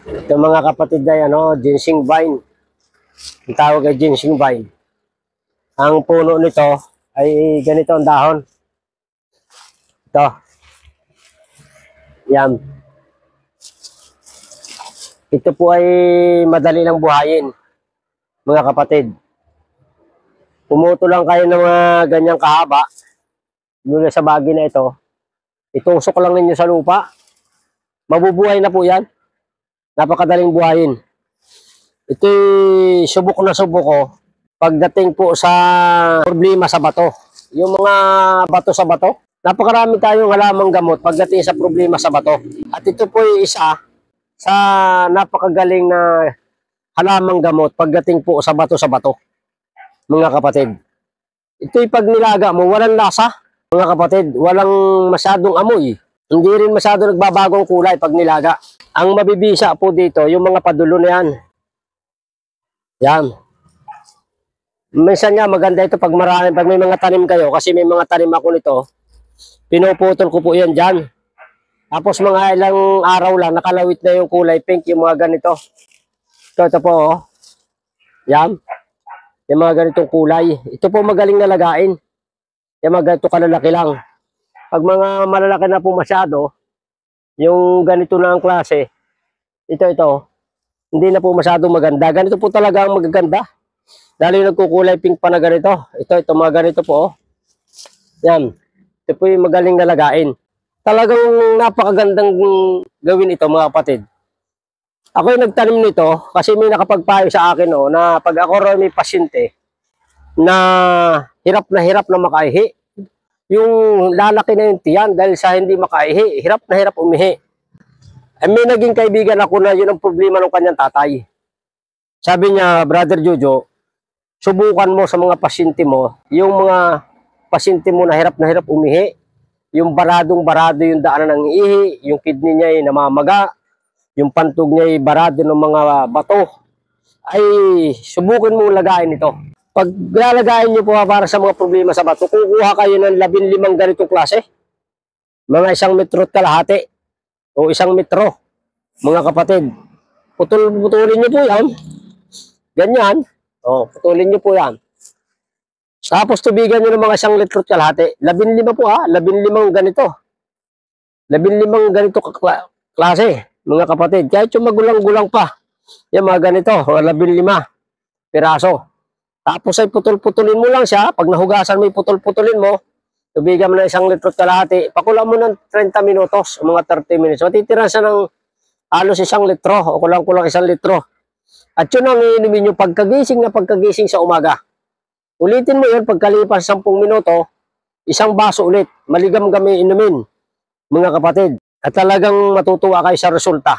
Ito mga kapatid ay ginseng vine. Ang tawag ay ginseng vine. Ang puno nito ay ganito ang dahon. Ito. Yan. Ito po ay madali lang buhayin, mga kapatid. Pumuto lang kayo ng mga ganyang kahaba. Mula sa bagi na ito. Itusok lang ninyo sa lupa. Mabubuhay na po yan. Napakadaling buhayin. Ito'y subok na subok ko pagdating po sa problema sa bato. Yung mga bato sa bato. Napakarami tayong halamang gamot pagdating sa problema sa bato. At ito po ay isa sa napakagaling na halamang gamot pagdating po sa bato, mga kapatid. Ito'y pag nilaga mo, walang lasa, mga kapatid. Walang masyadong amoy. Hindi rin masyado nagbabagong kulay pag nilaga. Ang mabibisa po dito, yung mga padulo na yan. Yan. Minsan nga maganda ito pag marami, pag may mga tanim kayo, kasi may mga tanim ako nito, pinuputol ko po yan dyan. Tapos mga ilang araw lang, nakalawit na yung kulay pink, yung mga ganito. Ito po, oh. Yan. Yung mga ganitong kulay. Ito po magaling na lagain. Yung mga ganito kalalaki lang. Pag mga malalaki na po masyado, yung ganito na ang klase, ito, hindi na po masyadong maganda. Ganito po talaga ang magaganda. Dahil yung nagkukulay pink pa na ganito. Ito, mga ganito po, oh. Yan. Ito po yung magaling na lagain. Talagang napakagandang gawin ito, mga kapatid. Ako yung nagtanim nito kasi may nakapagpayo sa akin na pag ako may pasyente na hirap na makaihi. Yung lalaki na yung tiyan dahil sa hindi makaihi, hirap na hirap umihi. Eh, may naging kaibigan ako na yun ang problema ng kanyang tatay. Sabi niya, Brother Jojo, subukan mo sa mga pasyente mo, yung mga pasyente mo na hirap umihi, yung baradong-barado yung daanan ng ihi, yung kidney niya ay namamaga, yung pantog niya ay barado ng mga bato, ay subukan mo lagain ito. Pag lalagayin niyo po para sa mga problema sa bato, kukuha kayo ng 15 ganitong klase. Mga 1 metro at kalahati o 1 metro, mga kapatid. Putulin niyo po yan. Ganyan. Putulin niyo po yan. Tapos tubigan niyo ng mga 1 litro at kalahati. 15 po 15 ganito. 15 ganito klase, mga kapatid. Kahit yung magulang-gulang pa. Yung mga ganito, 15 piraso. Tapos ay putol-putulin mo lang siya. Pag nahugasan mo, putol-putulin mo. Tubigan mo ng 1 litro at kalahati. Pakulang mo ng 30 minutos o mga 30 minutes. Matitira siya ng halos 1 litro o kulang-kulang 1 litro. At yun ang iinumin nyo pagkagising sa umaga. Ulitin mo yun pagkalipas 10 minuto, 1 baso ulit. Maligam-gami inumin, mga kapatid. At talagang matutuwa kayo sa resulta.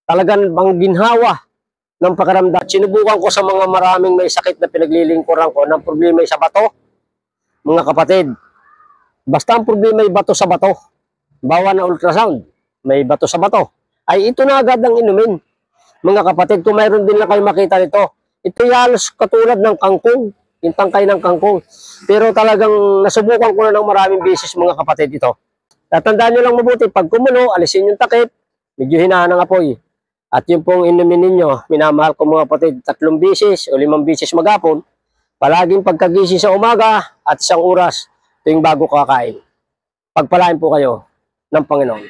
Talagang bang ginhawa ng pakaramdam. Sinubukan ko sa mga maraming may sakit na pinaglilingkuran ko ng problema sa bato, mga kapatid. Basta ang problema ay bato sa bato. Bawa na ultrasound, may bato sa bato. Ay ito na agad ang inumin, mga kapatid. Kung mayroon din lang kayo makita nito, ito halos katulad ng kangkong, yung tangkay ng kangkong. Pero talagang nasubukan ko na ng maraming beses, mga kapatid, ito. Tatandaan nyo lang mabuti, pag kumulo, alisin yung takip, medyo hinaan ang apoy. At yung pong inumin ninyo, minamahal ko mga kapatid, 3 beses o 5 beses maghapon, palaging pagkagising sa umaga at 1 oras tuwing bago kakain. Pagpalain po kayo ng Panginoon.